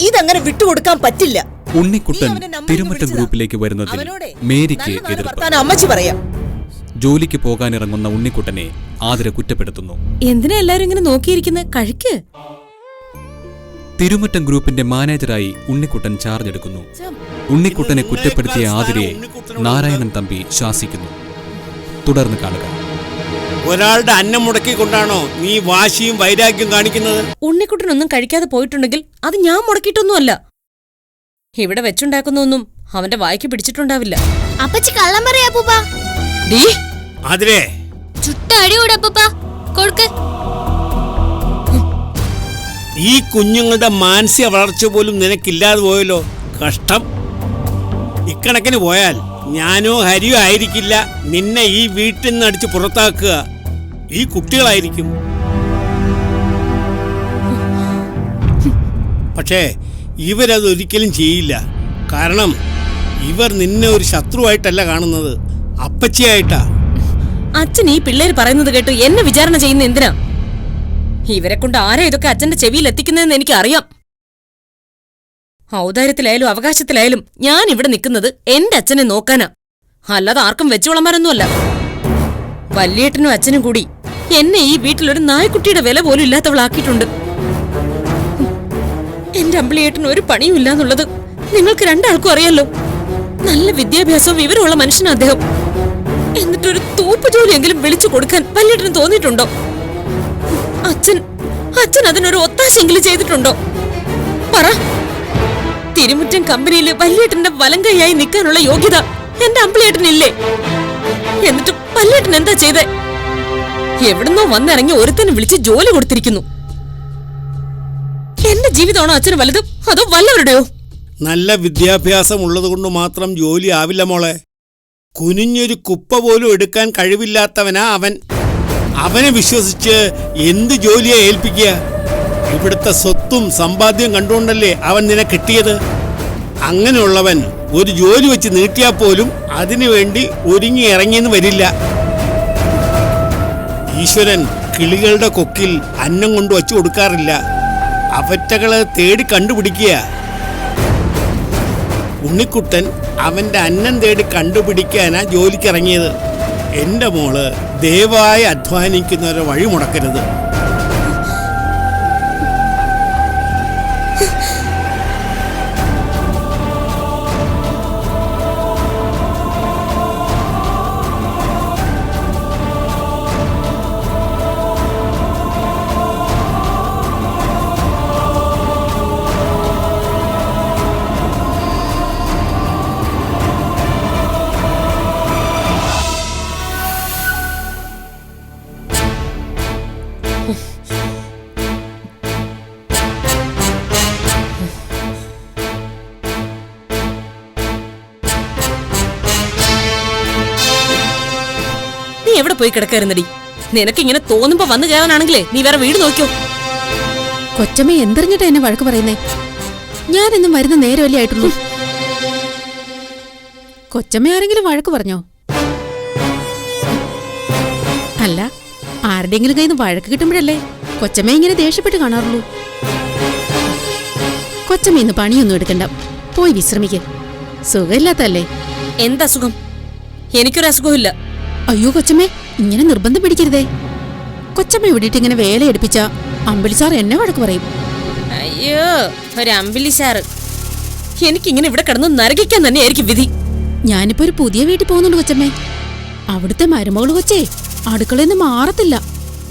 ഇതങ്ങനെ വിട്ടുകൊടുക്കാൻ പറ്റില്ല. ഉണ്ണിക്കുട്ടൻ തിരുമറ്റം ഗ്രൂപ്പിലേക്ക് വരുന്നതിൽ മേരിക്ക് എതിർപ്പ്. അമ്മച്ചി പറയാം. ജോലിക്ക് പോകാനിറങ്ങുന്ന ഉണ്ണിക്കുട്ടനെ ആതിര കുറ്റപ്പെടുത്തുന്നു. എന്തിനാ എല്ലാരും ഇങ്ങനെ നോക്കിയിരിക്കുന്നത്? കഴിക്ക്. തിരുമറ്റം ഗ്രൂപ്പിന്റെ മാനേജറായി ഉണ്ണിക്കുട്ടൻ ചാർജ് എടുക്കുന്നു. ഉണ്ണിക്കുട്ടനെ കുറ്റപ്പെടുത്തിയ ആതിരയെ നാരായണൻ തമ്പി ശാസിക്കുന്നു. തുടർന്ന് കാണുക. ഒരാളുടെ അന്നം മുടക്കിക്കൊണ്ടാണോ നീ വാശിയും വൈരാഗ്യം കാണിക്കുന്നത്? ഉണ്ണിക്കുട്ടനൊന്നും കഴിക്കാതെ പോയിട്ടുണ്ടെങ്കിൽ അത് ഞാൻ മുടക്കിയിട്ടൊന്നുമല്ല. ഇവിടെ വെച്ചുണ്ടാക്കുന്നൊന്നും അവന്റെ വായ്ക്ക് പിടിച്ചിട്ടുണ്ടാവില്ല. അപ്പച്ചി കള്ളം പറയാ അപ്പൂപ്പ. അതിരെ ചുട്ട അടിയോടെ അപ്പൂപ്പ കൊടുക്ക്. ഈ കുഞ്ഞുങ്ങളുടെ മാനസിക വളർച്ച പോലും നിനക്കില്ലാതെ പോയല്ലോ. കഷ്ടം. ഇക്കണക്കിന് പോയാൽ ഞാനോ ഹരിയോ ആയിരിക്കില്ല നിന്നെ ഈ വീട്ടിൽ നിന്ന് അടിച്ച് പുറത്താക്കുക. ഈ കുട്ടികളായിരിക്കും. പക്ഷേ ഇവരതൊരിക്കലും ചെയ്യില്ല. കാരണം ഇവർ നിന്നെ ഒരു ശത്രുവായിട്ടല്ല കാണുന്നത്, അപ്പച്ചിയായിട്ടാ. അച്ഛൻ ഈ പിള്ളേര് പറയുന്നത് കേട്ട് എന്നെ വിചാരണ ചെയ്യുന്ന എന്തിനാ? ഇവരെ കൊണ്ട് ആരാ ഇതൊക്കെ അച്ഛന്റെ ചെവിയിൽ എത്തിക്കുന്നതെന്ന് എനിക്ക് അറിയാം. ഔദാര്യത്തിലായാലും അവകാശത്തിലായാലും ഞാൻ ഇവിടെ നിൽക്കുന്നത് എന്റെ അച്ഛനെ നോക്കാനാ, അല്ലാതെ ആർക്കും വെച്ചുവളമാരൊന്നുമല്ല. വല്യേട്ടനും അച്ഛനും കൂടി എന്നെ ഈ വീട്ടിലൊരു നായ്ക്കുട്ടിയുടെ വില പോലും ഇല്ലാത്തവളാക്കിയിട്ടുണ്ട്. എന്റെ അമ്പിളിയേട്ടന് ഒരു പണിയും ഇല്ലാന്നുള്ളത് നിങ്ങൾക്ക് രണ്ടാൾക്കും അറിയാലോ. നല്ല വിദ്യാഭ്യാസവും വിവരമുള്ള മനുഷ്യനാ അദ്ദേഹം. എന്നിട്ടൊരു തൂപ്പ് ജോലിയെങ്കിലും വിളിച്ചു കൊടുക്കാൻ വല്യേട്ടന് തോന്നിയിട്ടുണ്ടോ? അച്ഛൻ അതിനൊരു ഒത്താശെങ്കിലും ചെയ്തിട്ടുണ്ടോ? പറ. തിരുമുറ്റം കമ്പനിയിൽ വല്യേട്ടന്റെ വലങ്കയായി നിൽക്കാനുള്ള യോഗ്യത എന്റെ അമ്പിളിയേട്ടനില്ലേ? എന്നിട്ട് വല്യേട്ടൻ എന്താ ചെയ്തേ? എവിടുന്നോ വന്നിറങ്ങി ഒരുത്തനെ വിളിച്ച് ജോലി കൊടുത്തിരിക്കുന്നു. എന്റെ ജീവിതമാണോ അച്ഛന് വലുത്, അതോ വല്ലവരുടെയോ? നല്ല വിദ്യാഭ്യാസം ഉള്ളത് കൊണ്ട് മാത്രം ജോലി ആവില്ല മോളെ. കുനിഞ്ഞൊരു കുപ്പ പോലും എടുക്കാൻ കഴിവില്ലാത്തവനാ അവൻ. അവനെ വിശ്വസിച്ച് എന്ത് ജോലിയെ ഏൽപ്പിക്കുക? ഇവിടുത്തെ സ്വത്തും സമ്പാദ്യം കണ്ടുകൊണ്ടല്ലേ അവൻ നിന്നെ കിട്ടിയത്. അങ്ങനെയുള്ളവൻ ഒരു ജോലി വെച്ച് നീട്ടിയാൽ പോലും അതിനുവേണ്ടി ഒരുങ്ങി ഇറങ്ങിയെന്ന് വരില്ല. ഈശ്വരൻ കിളികളുടെ കൊക്കിൽ അന്നം കൊണ്ട് വച്ചു കൊടുക്കാറില്ല, അവറ്റകളെ തേടി കണ്ടുപിടിക്കുക. ഉണ്ണിക്കുട്ടൻ അവന്റെ അന്നം തേടി കണ്ടുപിടിക്കാനാ ജോലിക്കിറങ്ങിയത്. എന്റെ മോള് ദയവായി അധ്വാനിക്കുന്നവരെ വഴി മുടക്കരുത്. എവിടെ പോയി കിടക്കായിരുന്നടി? നിനക്കിങ്ങനെ തോന്നുമ്പോ വന്നു കയറാനാണെങ്കിലേ നീ വേറെ വീട് നോക്കിയോ. കൊച്ചമ്മ എന്തെറിഞ്ഞിട്ടാ എന്നെ വഴക്ക് പറയുന്നേ? ഞാനെന്നും വരുന്ന നേരമല്ലേ ആയിട്ടുള്ളൂ. കൊച്ചമ്മ ആരെങ്കിലും വഴക്ക് പറഞ്ഞോ? അല്ല, ആരുടെയെങ്കിലും കയ്യിൽ നിന്ന് വഴക്ക് കിട്ടുമ്പോഴല്ലേ കൊച്ചമ്മ ഇങ്ങനെ ദേഷ്യപ്പെട്ട് കാണാറുള്ളൂ. കൊച്ചമ്മ ഇന്ന് പണിയൊന്നും എടുക്കണ്ട, പോയി വിശ്രമിക്ക്. സുഖമില്ലാത്തല്ലേ? എന്തസുഖം? എനിക്കൊരു അസുഖമില്ല. അയ്യോ കൊച്ചമ്മേ, ഇങ്ങനെ നിർബന്ധം പിടിക്കരുതേ. കൊച്ചമ്മ ഇവിടിട്ട് ഇങ്ങനെ വേല എടുപ്പിച്ച അമ്പിളി സാർ എന്നെ വഴക്ക് പറയും. അയ്യോ, ഒരു അമ്പിളി സാറ്. എനിക്കിങ്ങനെ ഇവിടെ കിടന്ന് നരകിക്കാൻ തന്നെയായിരിക്കും വിധി. ഞാനിപ്പോ ഒരു പുതിയ വീട്ടിൽ പോകുന്നുണ്ട് കൊച്ചമ്മേ. അവിടുത്തെ മരുമകള് കൊച്ചേ അടുക്കളയിൽ നിന്ന് മാറത്തില്ല.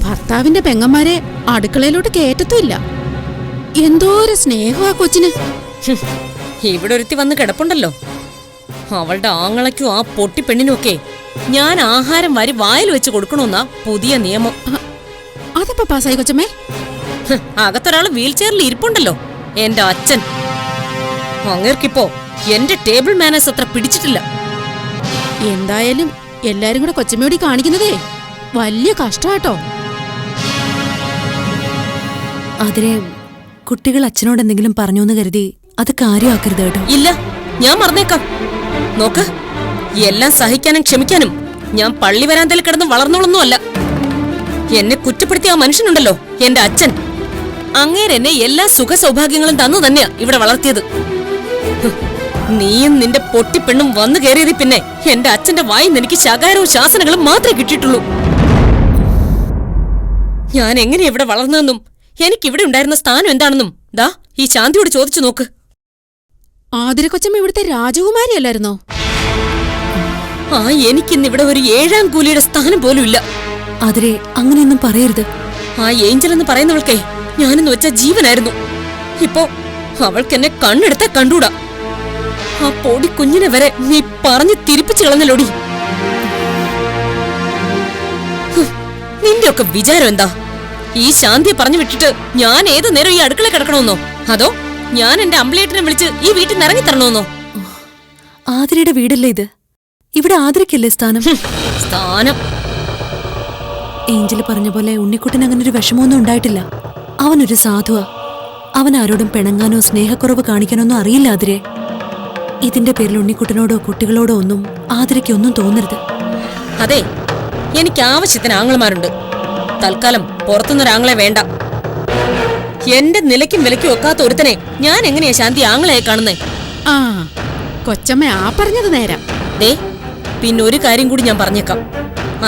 ഭർത്താവിന്റെ പെങ്ങന്മാരെ അടുക്കളയിലോട്ട് കേറ്റത്തുമില്ല. എന്തോരം സ്നേഹമാ കൊച്ചിന്. ഇവിടെ ഒരുത്തി വന്ന് കിടപ്പുണ്ടല്ലോ, അവളുടെ ആങ്ങളയ്ക്കും ആ പൊട്ടി പെണ്ണിനുമൊക്കെ ഞാൻ ആഹാരം വാരി വായിൽ വെച്ച് കൊടുക്കണമെന്നാ പുതിയ നിയമം. അതപ്പോ പാസ്സായി കൊച്ചമ്മേ? അകത്തൊരാള് വീൽ ചെയറിൽ ഇരിപ്പുണ്ടല്ലോ, എന്റെ അച്ഛൻ. അങ്ങേർക്കിപ്പോ എന്റെ ടേബിൾ മാനേഴ്സ് അത്ര പിടിച്ചിട്ടില്ല. എന്തായാലും എല്ലാരും കൂടെ കൊച്ചമ്മയോട് കാണിക്കുന്നതേ വലിയ കഷ്ടാട്ടോ. അതിനെ കുട്ടികൾ അച്ഛനോട് എന്തെങ്കിലും പറഞ്ഞു എന്ന് കരുതി അത് കാര്യമാക്കരുത് കേട്ടോ. ഇല്ല, ഞാൻ മറന്നേക്കാം. നോക്ക്, എല്ലാം സഹിക്കാനും ക്ഷമിക്കാനും ഞാൻ പള്ളി വരാന്തയിൽ കിടന്ന് വളർന്നോളൊന്നുമല്ല. എന്നെ കുറ്റപ്പെടുത്തിയ ആ മനുഷ്യനുണ്ടല്ലോ, എന്റെ അച്ഛൻ, അങ്ങേരെന്നെ എല്ലാ സുഖ സൗഭാഗ്യങ്ങളും തന്നു തന്നെയാ ഇവിടെ വളർത്തിയത്. നീയും നിന്റെ പൊട്ടിപ്പെണ്ണും വന്നു കയറിയത് പിന്നെ എന്റെ അച്ഛന്റെ വായിന്ന് എനിക്ക് ശകാരവും ശാസനകളും മാത്രമേ കിട്ടിയിട്ടുള്ളൂ. ഞാൻ എങ്ങനെ ഇവിടെ വളർന്നതെന്നും എനിക്കിവിടെ ഉണ്ടായിരുന്ന സ്ഥാനം എന്താണെന്നും ദാ ഈ ശാന്തിയോട് ചോദിച്ചു നോക്ക്. ആതിര കൊച്ചമ്മ ഇവിടുത്തെ രാജകുമാരി അല്ലായിരുന്നോ? ആ എനിക്കിന്നിവിടെ ഒരു 7ാം കൂലിയുടെ സ്ഥാനം പോലും ഇല്ല. ആതിരെ അങ്ങനെയൊന്നും പറയരുത്. ആ ഏഞ്ചൽ എന്ന് പറയുന്നവൾക്കേ ഞാനെന്ന് വെച്ച ജീവനായിരുന്നു. ഇപ്പോ അവൾക്കെന്നെ കണ്ണെടുത്താ കണ്ടൂടാ. ആ പൊടി കുഞ്ഞിനെ വരെ നീ പറഞ്ഞു തിരിപ്പിച്ചു കളഞ്ഞല്ലോടി. നിന്റെയൊക്കെ വിചാരം എന്താ? ഈ ശാന്തിയെ പറഞ്ഞു വിട്ടിട്ട് ഞാൻ ഏതു നേരം ഈ അടുക്കള കിടക്കണമെന്നോ, അതോ ഞാൻ എന്റെ അമ്പിളിയേട്ടനെ വിളിച്ച് ഈ വീട്ടിൽ നിന്ന് ഇറങ്ങി തരണമെന്നോ? ആതിരയുടെ വീടല്ലേ ഇത്? ഇവിടെ ആതിരക്കല്ലേ സ്ഥാനം? സ്ഥാനം ഏഞ്ചല് പറഞ്ഞ പോലെ ഉണ്ണിക്കുട്ടൻ അങ്ങനെ ഒരു വിഷമമൊന്നും ഉണ്ടായിട്ടില്ല. അവനൊരു സാധുവാ. അവൻ ആരോടും പിണങ്ങാനോ സ്നേഹക്കുറവ് കാണിക്കാനൊന്നും അറിയില്ല ആതിരെ. ഇതിന്റെ പേരിൽ ഉണ്ണിക്കുട്ടനോടോ കുട്ടികളോടോ ഒന്നും ആതിരയ്ക്കൊന്നും തോന്നരുത്. അതെ, എനിക്ക് ആവശ്യത്തിന് ആങ്ങളമാരുണ്ട്. തൽക്കാലം പുറത്തുനിന്നൊരാങ്ങളെ വേണ്ട. എന്റെ നിലയ്ക്കും വിലയ്ക്കും ഒക്കാത്ത ഒരുത്തനെ ഞാൻ എങ്ങനെയാ ശാന്തി ആങ്ങളെയായി കാണുന്നേ? ആ കൊച്ചമ്മ ആ പറഞ്ഞത് നേരം. ദേ, പിന്നെ ഒരു കാര്യം കൂടി ഞാൻ പറഞ്ഞേക്കാം.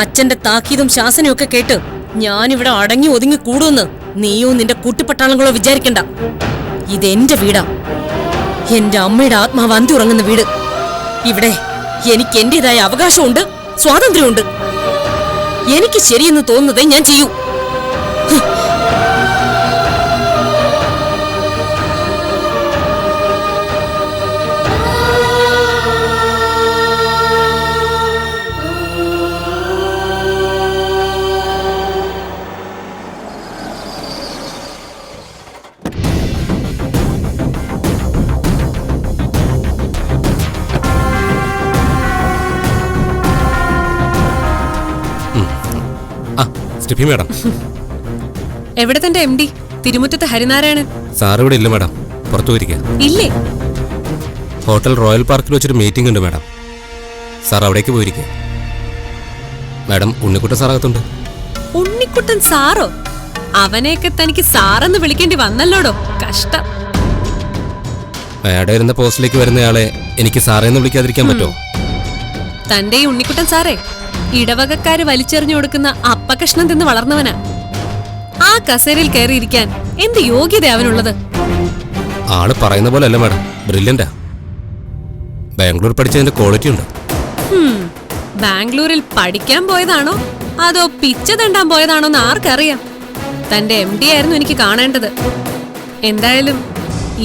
അച്ഛന്റെ താക്കീതും ശാസനയും ഒക്കെ കേട്ട് ഞാനിവിടെ അടങ്ങി ഒതുങ്ങി കൂടുമെന്ന് നീയോ നിന്റെ കൂട്ടിപ്പട്ടാളങ്ങളോ വിചാരിക്കണ്ട. ഇതെന്റെ വീടാ. എന്റെ അമ്മയുടെ ആത്മാവ് അന്തി ഉറങ്ങുന്ന വീട്. ഇവിടെ എനിക്ക് എന്റേതായ അവകാശമുണ്ട്, സ്വാതന്ത്ര്യമുണ്ട്. എനിക്ക് ശരിയെന്ന് തോന്നുന്നതേ ഞാൻ ചെയ്യൂ. Steffi madam. എവിടെ തന്റെ MD? തിരുമുറ്റത്ത് ഹരിനാരായണൻ സാർ ഇവിടെ ഇല്ല മാഡം, പുറത്തു പോയിരിക്കുക. ഇല്ലേ? ഹോട്ടൽ റോയൽ പാർക്കിൽ വെച്ചൊരു മീറ്റിംഗ് ഉണ്ട് മാഡം. സാർ അവിടേക്ക് പോയിരിക്കുക. മാഡം, ഉണ്ണിക്കുട്ടൻ സാർ അകത്തുണ്ട്. ഉണ്ണിക്കുട്ടൻ സാറോ? അവനെയൊക്കെ തനിക്ക് സാറെന്ന് വിളിക്കേണ്ടി വന്നല്ലോടോ. കഷ്ടം. മാഡം ഇരുന്ന പോസ്റ്റിലേക്ക് വരുന്നയാളെ എനിക്ക് സാറേ എന്ന് വിളിക്കാതിരിക്കാൻ പറ്റുമോ? തന്റെ ഈ ഉണ്ണിക്കുട്ടൻ സാറേ ഇടവകക്കാര് വലിച്ചെറിഞ്ഞു കൊടുക്കുന്ന അപ്പകഷ്ണം തിന്ന് വളർന്നവനാ. ആ കസേരയിൽ കയറിയിരിക്കാൻ എന്ത് യോഗ്യത അവനുള്ളത്? ആള് പറയുന്ന പോലെ അല്ല മാഡം, ബ്രില്യന്റാ. ബാംഗ്ലൂർ പഠിച്ചതിന്റെ ക്വാളിറ്റി ഉണ്ട്. ബാംഗ്ലൂരിൽ പഠിക്കാൻ പോയതാണോ അതോ പിച്ച തണ്ടാൻ പോയതാണോ എന്ന് ആർക്കറിയാം. തന്റെ MD ആയിരുന്നു എനിക്ക് കാണേണ്ടത്. എന്തായാലും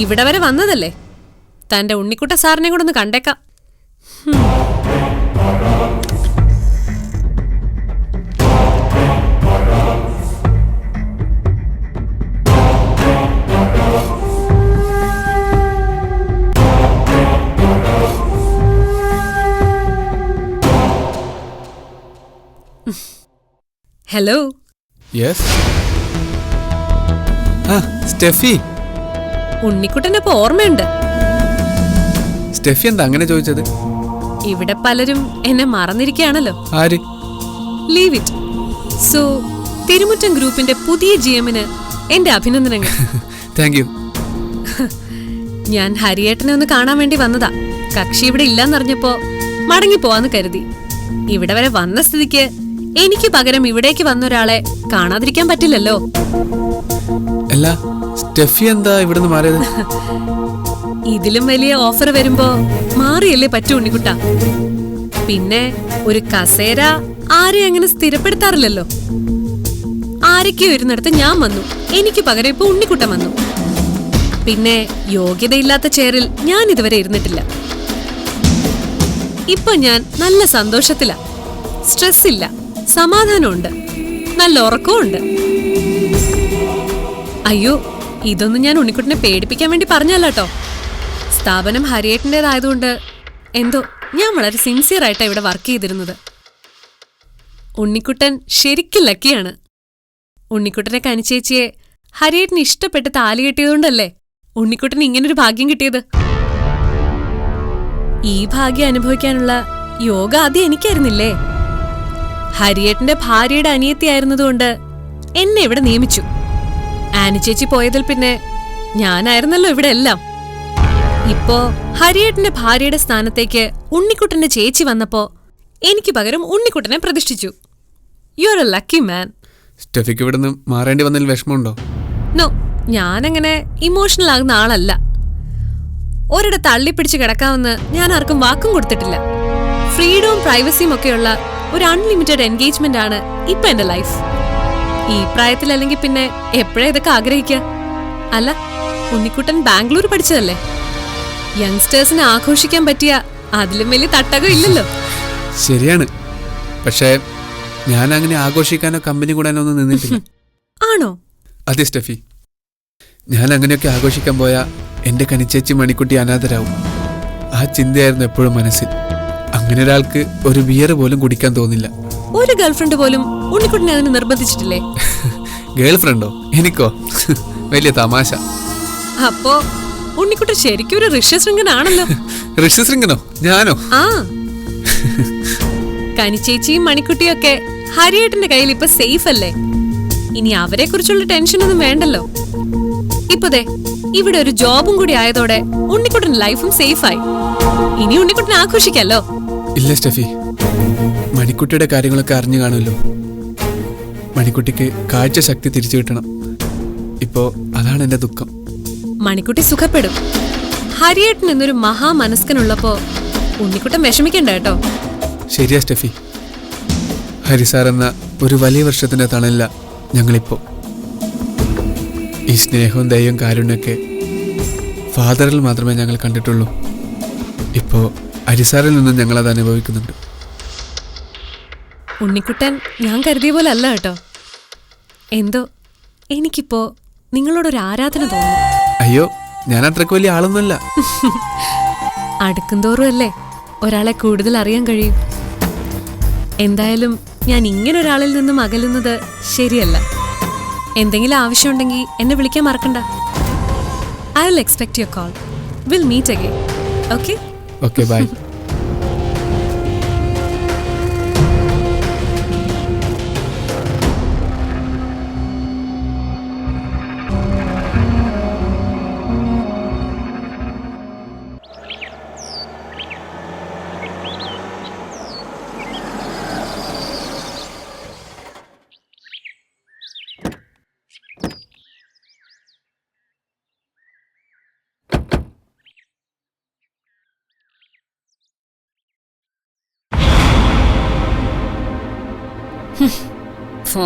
ഇവിടെ വരെ വന്നതല്ലേ, തന്റെ ഉണ്ണിക്കുട്ട സാറിനെ കൂടെ ഒന്ന് കണ്ടേക്കാം. ഹലോ. യെസ്. സ്റ്റെഫി. ഉണ്ണിക്കുട്ടനപ്പോ ഓർമ്മയുണ്ട്? സ്റ്റെഫി എന്താ അങ്ങനെ ചോദിച്ചത്? ഇവിടെ പലരും എന്നെ മറന്നിരിക്കുകയാണല്ലോ. ആര്? Leave it. സോ തിരുമുറ്റം ഗ്രൂപ്പിന്റെ പുതിയ GM-ന് എന്റെ അഭിനന്ദനങ്ങൾ. Thank you. ഞാൻ ഹരിയേട്ടനെ ഒന്ന് കാണാൻ വേണ്ടി വന്നതാ. കക്ഷി ഇവിടെ ഇല്ലെന്നറിഞ്ഞപ്പോ മടങ്ങി പോവാന്ന് കരുതി. ഇവിടെ വരെ വന്ന സ്ഥിതിക്ക് എനിക്ക് പകരം ഇവിടേക്ക് വന്ന ഒരാളെ കാണാതിരിക്കാൻ പറ്റില്ലല്ലോ. അല്ല, സ്റ്റെഫി എന്താ ഇവിടുന്ന് മാറിയത്? ഇതിലും വലിയ ഓഫർ വരുമ്പോ മാറിയല്ലേ പറ്റൂ ഉണ്ണിക്കുട്ട. പിന്നെ ഒരു കസേര ആരെയും അങ്ങനെ സ്ഥിരപ്പെടുത്താറില്ലല്ലോ. ആരൊക്കെയോ ഇരുന്നിടത്ത് ഞാൻ വന്നു, എനിക്ക് പകരം ഇപ്പൊ ഉണ്ണിക്കുട്ടൻ വന്നു. പിന്നെ യോഗ്യതയില്ലാത്ത ചെയറിൽ ഞാൻ ഇതുവരെ ഇരുന്നിട്ടില്ല. ഇപ്പൊ ഞാൻ നല്ല സന്തോഷത്തിലാ. സ്ട്രെസ് ഇല്ല, സമാധാനമുണ്ട്, നല്ല ഉറക്കവും ഉണ്ട്. അയ്യോ, ഇതൊന്നും ഞാൻ ഉണ്ണിക്കുട്ടനെ പേടിപ്പിക്കാൻ വേണ്ടി പറഞ്ഞല്ലോ. സ്ഥാപനം ഹരിയേട്ടൻ്റെതായതുകൊണ്ട് എന്തോ ഞാൻ വളരെ സിൻസിയർ ആയിട്ടാണ് ഇവിടെ വർക്ക് ചെയ്തിരുന്നത്. ഉണ്ണിക്കുട്ടൻ ശരിക്കും ലക്കിയാണ്. ഉണ്ണിക്കുട്ടനെ കനിച്ചേച്ചിയെ ഹരിയേട്ടന് ഇഷ്ടപ്പെട്ട് താലി കെട്ടിയതുകൊണ്ടല്ലേ ഉണ്ണിക്കുട്ടന് ഇങ്ങനൊരു ഭാഗ്യം കിട്ടിയത്. ഈ ഭാഗ്യം അനുഭവിക്കാനുള്ള യോഗ ആദ്യം എനിക്കായിരുന്നില്ലേ. ഹരിയേട്ടന്റെ ഭാര്യയുടെ അനിയത്തിയായിരുന്നതുകൊണ്ട് എന്നെ ഇവിടെ നിയമിച്ചു. ആനി ചേച്ചി പോയതിൽ പിന്നെ ഞാനായിരുന്നല്ലോ ഇവിടെ എല്ലാം. ഇപ്പോ ഹരിയേട്ടന്റെ ഭാര്യയുടെ സ്ഥാനത്തേക്ക് ഉണ്ണിക്കുട്ടന്റെ ചേച്ചി വന്നപ്പോ എനിക്ക് പകരം ഉണ്ണിക്കുട്ടനെ പ്രതിഷ്ഠിച്ചു. You are a lucky man. സ്റ്റെഫിക്ക് ഇവിടുന്ന് മാറേണ്ടി വന്നതിൽ വിഷമമുണ്ടോ? നോ, ഞാനങ്ങനെ ഇമോഷണൽ ആകുന്ന ആളല്ല. ഒരിടത്ത് തള്ളിപ്പിടിച്ച് കിടക്കാമെന്ന് ഞാൻ ആർക്കും വാക്കും കൊടുത്തിട്ടില്ല. ഫ്രീഡവും പ്രൈവസിയും ഒക്കെയുള്ള ഒരു അൺലിമിറ്റഡ് എൻഗേജ്മെന്റ് ആണ് ഇപ്പൊ എന്റെ ലൈഫ്. ഈ പ്രായത്തിൽ അല്ലെങ്കിൽ പിന്നെ എപ്പോഴാ ഇതൊക്കെ ആഗ്രഹിക്കുക? അല്ല, ഉണ്ണിക്കുട്ടൻ ബാംഗ്ലൂർ പഠിച്ചതല്ലേ? യങ്സ്റ്റേഴ്സിനെ ആഘോഷിക്കാൻ പറ്റിയ അതിലും വലിയ തട്ടകം ഇല്ലല്ലോ. ശരിയാണ്, പക്ഷേ ഞാൻ അങ്ങനെ ആഘോഷിക്കാനോ കമ്പനി കൂടാനോ ഒന്നും നിന്നിട്ടില്ല. ആണോ? അതെ സ്റ്റെഫി, ഞാൻ അങ്ങനെയൊക്കെ ആഘോഷിക്കാൻ പോയാ എന്റെ കനിച്ചേച്ചി മണിക്കുട്ടി അനാഥരാവും. ആ ചിന്തയായിരുന്നു എപ്പോഴും മനസ്സിൽ. അങ്ങനെ ഒരാൾക്ക് ഒരു ബിയർ പോലും കുടിക്കാൻ തോന്നില്ല. ഒരു ഗേൾഫ്രണ്ട് പോലും ഉണ്ണിക്കുട്ടനെ അതിന് നിർബന്ധിച്ചിട്ടില്ലേ? ഗേൾ ഫ്രണ്ടോ? എനിക്കോ? വലിയ തമാശ. അപ്പോ ഉണ്ണിക്കുട്ടൻ ശരിക്കും ഒരു ഋഷ്യശൃംഗനാണല്ലോ. ഋഷ്യശൃംഗനോ? ഞാനോ? ആ, കനിച്ചേച്ചിയും മണിക്കുട്ടിയും ഒക്കെ ഹരിയേട്ടന്റെ കയ്യിൽ ഇപ്പൊ സേഫ് അല്ലേ? ഇനി അവരെ കുറിച്ചുള്ള ടെൻഷനൊന്നും വേണ്ടല്ലോ. ഇപ്പൊ ദേ ഇവിടെ ഒരു ജോബും കൂടി ആയതോടെ ഉണ്ണിക്കുട്ടൻ ലൈഫും സേഫായി. ഇനി ഉണ്ണിക്കുട്ടൻ ആഘോഷിക്കാലോ. ഇല്ല സ്റ്റെഫി, മണിക്കുട്ടിയുടെ കാര്യങ്ങളൊക്കെ അറിഞ്ഞു കാണുമല്ലോ. മണിക്കുട്ടിക്ക് കാഴ്ച ശക്തി തിരിച്ചു കിട്ടണം. ഇപ്പോ അതാണ് എന്റെ ദുഃഖം. മണിക്കുട്ടി സുഖപ്പെടും. ഹരിയേട്ടൻ എന്നൊരു മഹാമനസ്കനുള്ളപ്പോ ഉണ്ണിക്കുട്ടൻ വിഷമിക്കണ്ട കേട്ടോ. ശരിയാ സ്റ്റെഫി. ഹരിസാർ എന്ന ഒരു വലിയ വർഷത്തിന്റെ തണലില്ല ഞങ്ങളിപ്പോ. ഈ സ്നേഹവും ദയവും കാരുണ്യൊക്കെ ഫാദറിൽ മാത്രമേ ഞങ്ങൾ കണ്ടിട്ടുള്ളൂ. ഇപ്പോ ഹരിസാറിൽ നിന്നും ഞങ്ങളത് അനുഭവിക്കുന്നുണ്ട്. ഉണ്ണിക്കുട്ടൻ ഞാൻ കരുതിയ പോലെ അല്ല കേട്ടോ. എന്തോ എനിക്കിപ്പോ നിങ്ങളോടൊരു ആരാധന തോന്നുന്നു. അയ്യോ, ഞാൻ അത്രയ്ക്ക് വലിയ ആളൊന്നുമല്ല. അടുക്കുംതോറും അല്ലേ ഒരാളെ കൂടുതൽ അറിയാൻ കഴിയും. എന്തായാലും ഞാൻ ഇങ്ങനെ ഒരാളിൽ നിന്നും അകലുന്നത് ശരിയല്ല. എന്തെങ്കിലും ആവശ്യമുണ്ടെങ്കിൽ എന്നെ വിളിക്കാൻ മറക്കണ്ട. I will expect your call. Will meet again. Okay? Okay, bye.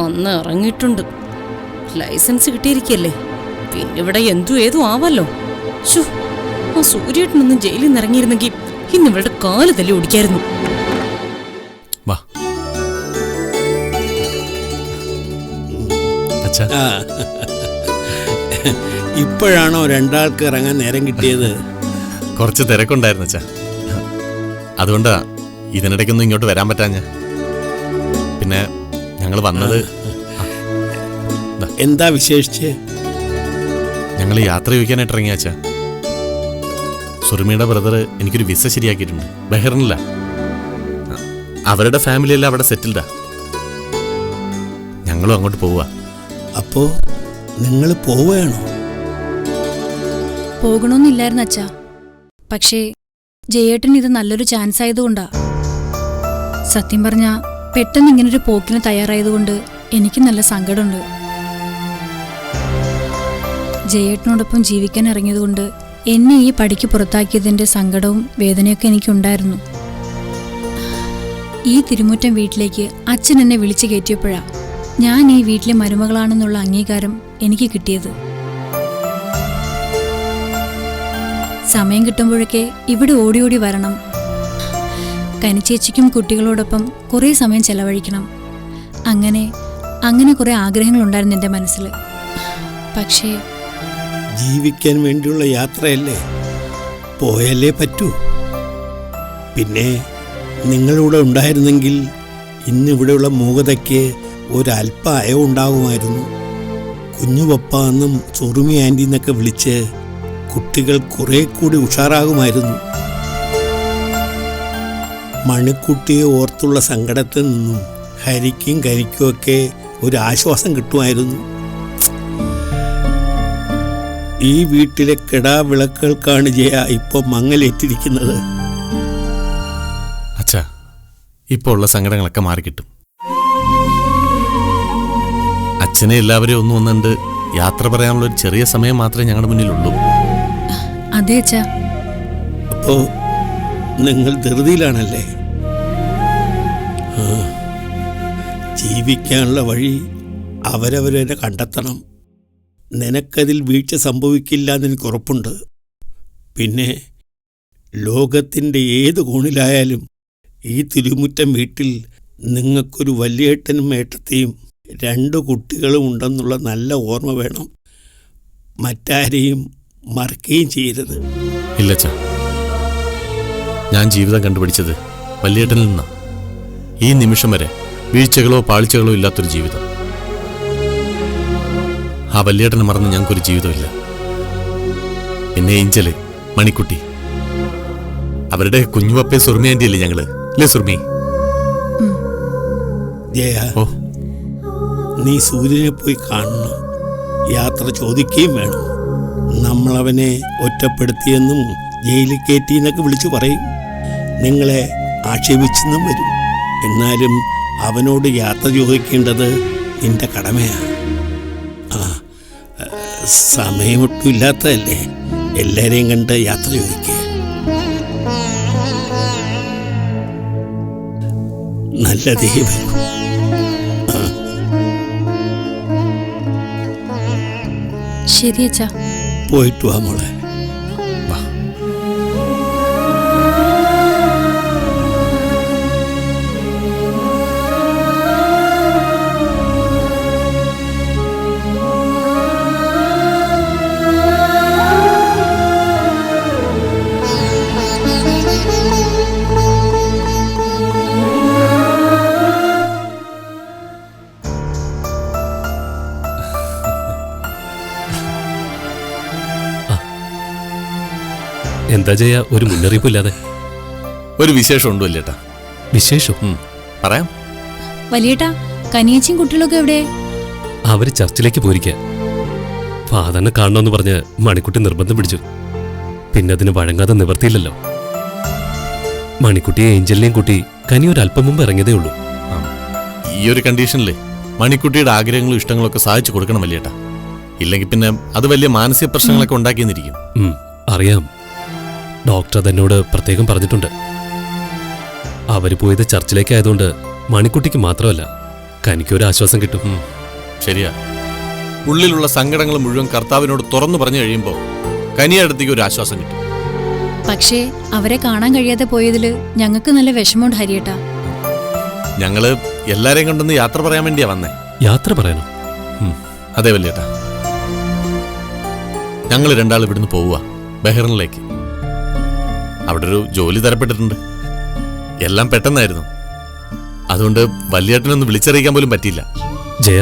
ഒന്ന് ഇറങ്ങിയിട്ടുണ്ട്. ലൈസൻസ് കിട്ടിയിരിക്കല്ലേ, പിന്നെ ഇവിടെ എന്തു ഏതും ആവല്ലോ. ശോ, ആ സൂര്യേട്ടനൊന്നും ജയിലിൽ നിന്ന് ഇറങ്ങിയിരുന്നെങ്കിൽ ഇന്ന് ഇവളുടെ കാല് തല്ലി ഓടിക്കായിരുന്നു. വാ അച്ഛാ. ഇപ്പോഴാണോ രണ്ടാൾക്ക് ഇറങ്ങാൻ നേരം കിട്ടിയത്? കുറച്ച് തിരക്കുണ്ടായിരുന്നു അച്ഛാ, അതുകൊണ്ടാ ഇതിനിടയ്ക്കൊന്നും ഇങ്ങോട്ട് വരാൻ പറ്റാഞ്ഞ. പിന്നെ ഞങ്ങൾ വന്നത് എന്താ വിശേഷിച്ച്? ഞങ്ങൾ യാത്ര ചോദിക്കാനായിട്ട് ഇറങ്ങിയ അച്ഛാ. സുറുമിയുടെ ബ്രദർ എനിക്കൊരു വിസ ശരിയാക്കിയിട്ടുണ്ട്, ബഹ്റിനില്ല. അവരുടെ ഫാമിലി എല്ലാം അവിടെ സെറ്റിൽഡാ. ഞങ്ങളും അങ്ങോട്ട് പോവുക. അപ്പോ നിങ്ങൾ പോവുകയാണോ? പോകണമെന്നില്ലായിരുന്നു അച്ഛാ, പക്ഷേ ജയേട്ടൻ ഇത് നല്ലൊരു ചാൻസ് ആയതുകൊണ്ടാ. സത്യം പറഞ്ഞാ പെട്ടെന്ന് ഇങ്ങനൊരു പോക്കിന് തയ്യാറായതുകൊണ്ട് എനിക്ക് നല്ല സങ്കടമുണ്ട്. ജയേട്ടനോടൊപ്പം ജീവിക്കാൻ ഇറങ്ങിയതുകൊണ്ട് എന്നെ ഈ പടിക്ക് പുറത്താക്കിയതിൻ്റെ സങ്കടവും വേദനയൊക്കെ എനിക്കുണ്ടായിരുന്നു. ഈ തിരുമുറ്റം വീട്ടിലേക്ക് അച്ഛൻ എന്നെ വിളിച്ചു കയറ്റിയപ്പോഴാ ഞാൻ ഈ വീട്ടിലെ മരുമകളാണെന്നുള്ള അംഗീകാരം എനിക്ക് കിട്ടിയത്. സമയം കിട്ടുമ്പോഴൊക്കെ ഇവിടെ ഓടി ഓടി വരണം, കനിച്ചേച്ചിക്കും കുട്ടികളോടൊപ്പം കുറേ സമയം ചെലവഴിക്കണം, അങ്ങനെ കുറേ ആഗ്രഹങ്ങളുണ്ടായിരുന്നു എൻ്റെ മനസ്സിൽ. പക്ഷേ ജീവിക്കാൻ വേണ്ടിയുള്ള യാത്രയല്ലേ, പോയല്ലേ പറ്റൂ. പിന്നെ നിങ്ങളിവിടെ ഉണ്ടായിരുന്നെങ്കിൽ ഇന്നിവിടെയുള്ള മൂകതയ്ക്ക് ഒരല്പ അയവ് ഉണ്ടാകുമായിരുന്നു. കുഞ്ഞു പപ്പ എന്നും സുറുമി ആൻറ്റി എന്നൊക്കെ വിളിച്ച് കുട്ടികൾ കുറെ കൂടി ഉഷാറാകുമായിരുന്നു. മണിക്കുട്ടിയെ ഓർത്തുള്ള സങ്കടത്തിൽ നിന്നും ഹരിക്കും കനിക്കുമൊക്കെ ഒരു ആശ്വാസം കിട്ടുമായിരുന്നു. ഈ വീട്ടിലെ കിടാവിളക്കുകൾക്കാണ് ജയ ഇപ്പൊ മങ്ങലേറ്റിരിക്കുന്നത്. അച്ഛാ, ഇപ്പോൾ ഉള്ള സങ്കടങ്ങളൊക്കെ മാറിക്കിട്ടും. അച്ഛനെ എല്ലാവരെയും ഒന്നുണ്ട് യാത്ര പറയാനുള്ള ഒരു ചെറിയ സമയം മാത്രമേ ഞങ്ങളുടെ മുന്നിലുള്ളൂ. അതെ അച്ഛാ. അപ്പോ നിങ്ങൾ ധൃതിയിലാണല്ലേ? ജീവിക്കാനുള്ള വഴി അവരവരെ കണ്ടെത്തണം. നിനക്കതിൽ വീഴ്ച സംഭവിക്കില്ല എന്ന് എനിക്ക് ഉറപ്പുണ്ട്. പിന്നെ ലോകത്തിൻ്റെ ഏത് കോണിലായാലും ഈ തിരുമുറ്റം വീട്ടിൽ നിങ്ങൾക്കൊരു വലിയേട്ടനും ഏട്ടത്തെയും 2 കുട്ടികളും ഉണ്ടെന്നുള്ള നല്ല ഓർമ്മ വേണം. മറ്റാരെയും മറക്കുകയും ചെയ്യരുത്. ഇല്ലച്ചാ, ഞാൻ ജീവിതം കണ്ടുപിടിച്ചത് വലിയേട്ടനിൽ നിന്നാണ്. ഈ നിമിഷം വരെ വീഴ്ചകളോ പാളിച്ചകളോ ഇല്ലാത്തൊരു ജീവിതം. ആ വലിയേട്ടനെ മറന്ന് ഞങ്ങൾക്കൊരു ജീവിതമില്ല. പിന്നെ ഏഞ്ചല്, മണിക്കുട്ടി, അവരുടെ കുഞ്ഞുപപ്പേ സുർമി ആന്റി അല്ലേ ഞങ്ങള്? അല്ലേ സുർമി? ജയ, ഓ, നീ സൂര്യനെ പോയി കാണണം. യാത്ര ചോദിക്കുകയും വേണം. നമ്മളവനെ ഒറ്റപ്പെടുത്തിയെന്നും ജയിലിൽ കയറ്റിയെന്നൊക്കെ വിളിച്ചു പറയും. നിങ്ങളെ ആക്ഷേപിച്ചെന്നും വരും. എന്നാലും അവനോട് യാത്ര ചോദിക്കേണ്ടത് നിന്റെ കടമയാണ്. സമയമൊട്ടും ഇല്ലാത്തതല്ലേ? എല്ലാരെയും കണ്ട് യാത്ര ചോദിക്കുക. നല്ല ദൈവം. ശരി അച്ഛാ. പോയിട്ട് വാ മോളെ. എന്താ ചെയ്യാ, ഒരു മുന്നറിയിപ്പില്ലാതെ? ഒരു വിശേഷം ഉണ്ടോ ഇല്ലേട്ടാ? വിശേഷം പറയാം. വലിയേട്ടാ, കനിയച്ചും കുട്ടികളൊക്കെ എവിടെ? അവര് ചർച്ചിലേക്ക് പോയിരിക്കുക. ഫാദറിനെ കാണണമെന്ന് പറഞ്ഞ് മണിക്കുട്ടി നിർബന്ധം പിടിച്ചു. പിന്നെ അതിന് വഴങ്ങാതെ നിവർത്തിയില്ലല്ലോ. മണിക്കുട്ടിയെ ഏഞ്ചലിനെയും കൂട്ടി കനി ഒരല്പം മുമ്പ് ഇറങ്ങിയതേ ഉള്ളൂ. ഈ ഒരു കണ്ടീഷനില് മണിക്കുട്ടിയുടെ ആഗ്രഹങ്ങളും ഇഷ്ടങ്ങളും ഒക്കെ സാധിച്ചു കൊടുക്കണം വലിയേട്ടാ. ഇല്ലെങ്കിൽ പിന്നെ അത് വലിയ മാനസിക പ്രശ്നങ്ങളൊക്കെ ഉണ്ടാക്കിയെന്നിരിക്കും. അറിയാം, ഡോക്ടർ അതെന്നോട് പ്രത്യേകം പറഞ്ഞിട്ടുണ്ട്. അവര് പോയത് ചർച്ചിലേക്കായതുകൊണ്ട് മണിക്കുട്ടിക്ക് മാത്രമല്ല കനിക്കൊരു ആശ്വാസം കിട്ടും. ശരിയാ. ഉള്ളിലുള്ള സങ്കടങ്ങൾ മുഴുവൻ കർത്താവിനോട് തുറന്നു പറഞ്ഞു കഴിയുമ്പോൾ കനിയടുത്തേക്ക് ഒരു ആശ്വാസം കിട്ടും. പക്ഷേ അവരെ കാണാൻ കഴിയാതെ പോയതില് ഞങ്ങൾക്ക് നല്ല വിഷമമുണ്ട് ഹരിയേട്ടാ. ഞങ്ങള് എല്ലാരെയും കൊണ്ടൊന്ന് യാത്ര പറയാൻ വേണ്ടിയാ വന്നേ. യാത്ര പറയാനോ? അതെ വല്യേട്ടാ, ഞങ്ങൾ 2 ആൾ ഇവിടുന്ന് പോവുക ബഹ്റിനിലേക്ക്. അവിടെ ഒരു ജോലി തരപ്പെട്ടിട്ടുണ്ട്. എല്ലാം പെട്ടെന്നായിരുന്നു. അതുകൊണ്ട് വല്യേട്ടനൊന്ന് വിളിച്ചറിയിക്കാൻ പോലും പറ്റിയില്ല. ജയ,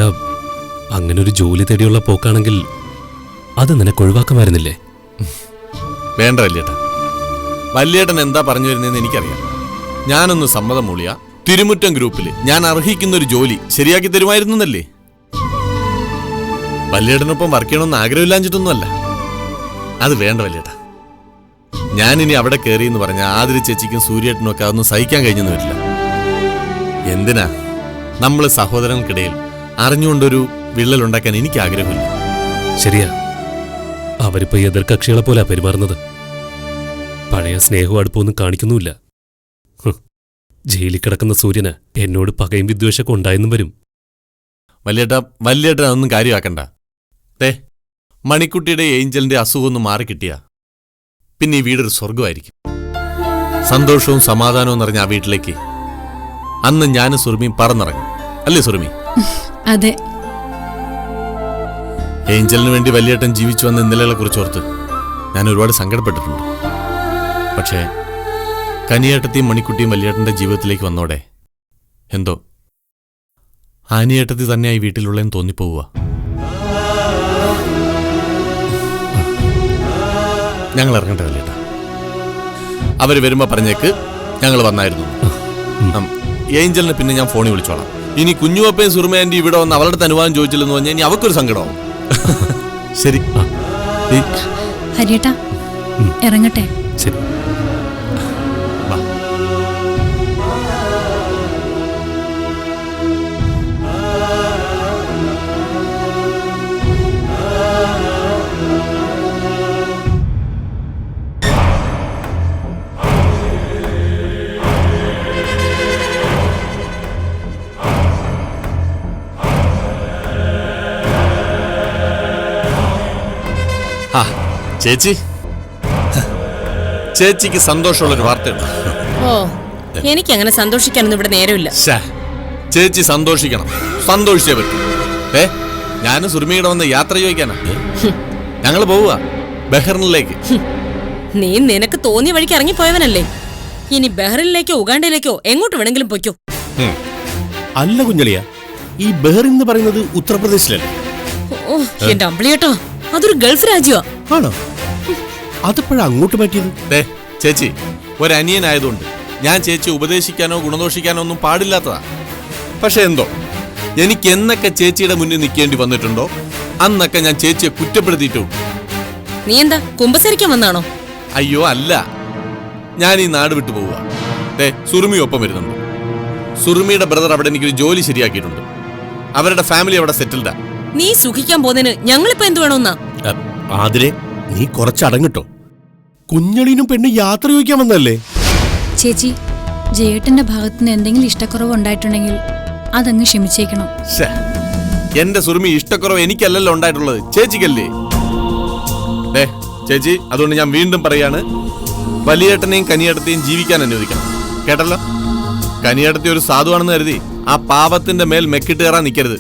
അങ്ങനൊരു ജോലി തേടിയുള്ള പോക്കാണെങ്കിൽ അത് നിനക്ക് ഒഴിവാക്കുമായിരുന്നില്ലേ? വേണ്ട വല്യേട്ട. വല്യേട്ടൻ എന്താ പറഞ്ഞു വരുന്നതെന്ന് എനിക്കറിയാം. ഞാനൊന്ന് സമ്മതം മൂളിയ തിരുമുറ്റം ഗ്രൂപ്പിൽ ഞാൻ അർഹിക്കുന്ന ഒരു ജോലി ശരിയാക്കി തരുമായിരുന്നല്ലേ. വല്യേട്ടനൊപ്പം വർക്ക് ചെയ്യണമെന്ന് ആഗ്രഹമില്ലാഞ്ഞിട്ടൊന്നുമല്ല. അത് വേണ്ട വല്യേട്ട. ഞാനിനി അവിടെ കയറി എന്ന് പറഞ്ഞ ആതിരി ചേച്ചിക്കും സൂര്യേട്ടനും ഒക്കെ അതൊന്നും സഹിക്കാൻ കഴിഞ്ഞെന്ന് വരില്ല. എന്തിനാ നമ്മൾ സഹോദരങ്ങൾക്കിടയിൽ അറിഞ്ഞുകൊണ്ടൊരു വിള്ളലുണ്ടാക്കാൻ എനിക്ക് ആഗ്രഹമില്ല. ശരിയാ, അവരിപ്പോ എതിർകക്ഷികളെ പോലെ പെരുമാറുന്നത്. പഴയ സ്നേഹവും അടുപ്പമൊന്നും കാണിക്കുന്നുമില്ല. ജയിലിൽ കിടക്കുന്ന സൂര്യന് എന്നോട് പകയും വിദ്വേഷമൊക്കെ ഉണ്ടായെന്നും വരും. വല്യേട്ടൻ അതൊന്നും കാര്യമാക്കണ്ട. മണിക്കുട്ടിയുടെ ഏഞ്ചലിന്റെ അസുഖം ഒന്ന് മാറിക്കിട്ടിയ പിന്നെ ഈ വീടൊരു സ്വർഗമായിരിക്കും. സന്തോഷവും സമാധാനവും നിറഞ്ഞ ആ വീട്ടിലേക്ക് അന്ന് ഞാനും സുറുമിയും പറന്നിറങ്ങും. അല്ലേ സുറുമി? അതെ. ഏഞ്ചലിന് വേണ്ടി വല്യേട്ടൻ ജീവിച്ചു വന്ന ഇന്നലകളെ കുറിച്ചോർത്ത് ഞാൻ ഒരുപാട് സങ്കടപ്പെട്ടിട്ടുണ്ട്. പക്ഷേ കനിയേട്ടത്തെയും മണിക്കുട്ടിയും വല്യേട്ടന്റെ ജീവിതത്തിലേക്ക് വന്നോടെ എന്തോ ആനിയേട്ടത്തി തന്നെയായി വീട്ടിലുള്ളതെന്ന് തോന്നിപ്പോവുക. ഞങ്ങൾ ഇറങ്ങട്ടെ വല്യേട്ട. അവര് വരുമ്പോ പറഞ്ഞേക്ക് ഞങ്ങൾ വന്നായിരുന്നു. ഏഞ്ചലിനെ പിന്നെ ഞാൻ ഫോണിൽ വിളിച്ചോളാം. ഇനി കുഞ്ഞുവപ്പയും സുറുമയാൻറ്റി ഇവിടെ വന്ന് അവളുടെ അനുവാദം ചോദിച്ചില്ലെന്ന് പറഞ്ഞാൽ ഇനി അവക്കൊരു സങ്കടമാവും. ശരി. ഹരിയേട്ടാ ഇറങ്ങട്ടെ. ശരി. ആ ചേച്ചി, ചേച്ചിക്ക് സന്തോഷമുള്ളൊരു വാർത്തയുണ്ട്. ഓ, എനിക്ക് അങ്ങനെ സന്തോഷിക്കാനൊന്നും ഇവിടെ നേരമില്ല. ശ്ശേ, ചേച്ചി സന്തോഷിക്കണം, സന്തോഷിച്ചേ പറ്റും. ഞാനും സുർമിയുടെ വന്ന് യാത്ര ചോദിക്കാനാ. ഞങ്ങൾ പോവുക ബഹ്റിനിലേക്ക്. നീ നിനക്ക് തോന്നിയ വഴിക്ക് ഇറങ്ങിപ്പോയവനല്ലേ. ഇനി ബഹ്റിനിലേക്കോ ഉഗാണ്ടയിലേക്കോ എങ്ങോട്ട് വേണമെങ്കിലും പൊയ്ക്കോ. അല്ല കുഞ്ഞളിയ, ഈ ബഹ്റിൻ എന്ന് പറയുന്നത് ഉത്തർപ്രദേശിലല്ലേ? ഓ എന്റെ അമ്പിളിയേട്ടോ, അതൊരു ഗൾഫ് രാജ്യമാ. ആണോ? അതെപ്പോഴാ അങ്ങോട്ട് പറ്റിയത്? ചേച്ചി ഒരനിയനായതുകൊണ്ട് ഞാൻ ചേച്ചി ഉപദേശിക്കാനോ ഗുണദോഷിക്കാനോ ഒന്നും പാടില്ലാത്തതാ. പക്ഷെ എന്തോ എനിക്ക് എന്നൊക്കെ ചേച്ചിയുടെ മുന്നിൽ നിൽക്കേണ്ടി വന്നിട്ടുണ്ടോ അന്നൊക്കെ ഞാൻ ചേച്ചിയെ കുറ്റപ്പെടുത്തിയിട്ടുണ്ട്. നീ എന്താ കുമ്പസരിക്കാൻ വന്നാണോ? അയ്യോ അല്ല, ഞാൻ ഈ നാട് വിട്ടു പോവുക. സുറുമി ഒപ്പം വരുന്നുണ്ട്. സുറുമിയുടെ ബ്രദർ അവിടെ എനിക്കൊരു ജോലി ശരിയാക്കിയിട്ടുണ്ട്. അവരുടെ ഫാമിലി അവിടെ സെറ്റിൽഡാ. നീ സുഖിക്കാൻ പോകുന്നതിന് ഞങ്ങളിപ്പോ എന്ത് വേണമെന്നാ? ആതിരെ, നീ കുറച്ചടങ്ങിട്ടോ. കുഞ്ഞളിനും പെണ്ണ് യാത്ര ചോദിക്കാൻ വന്നല്ലേ? ചേച്ചി, ജയേട്ടന്റെ ഭാഗത്തുനിന്ന് എന്തെങ്കിലും ഇഷ്ടക്കുറവ് ഉണ്ടായിട്ടുണ്ടെങ്കിൽ അതങ്ങ് ക്ഷമിച്ചേക്കണം. എന്റെ സുറുമി ഇഷ്ടക്കുറവ് എനിക്കല്ലല്ലോ ഉണ്ടായിട്ടുള്ളത്, ചേച്ചിക്കല്ലേ? ചേച്ചി, അതുകൊണ്ട് ഞാൻ വീണ്ടും പറയാണ്, വലിയേട്ടനെയും കനിയേട്ടത്തെയും ജീവിക്കാൻ അനുവദിക്കണം, കേട്ടല്ലോ? കനിയേട്ടത്തെ ഒരു സാധുവാണെന്ന് കരുതി ആ പാപത്തിന്റെ മേൽ മെക്കിട്ട് കയറാൻ നിൽക്കരുത്.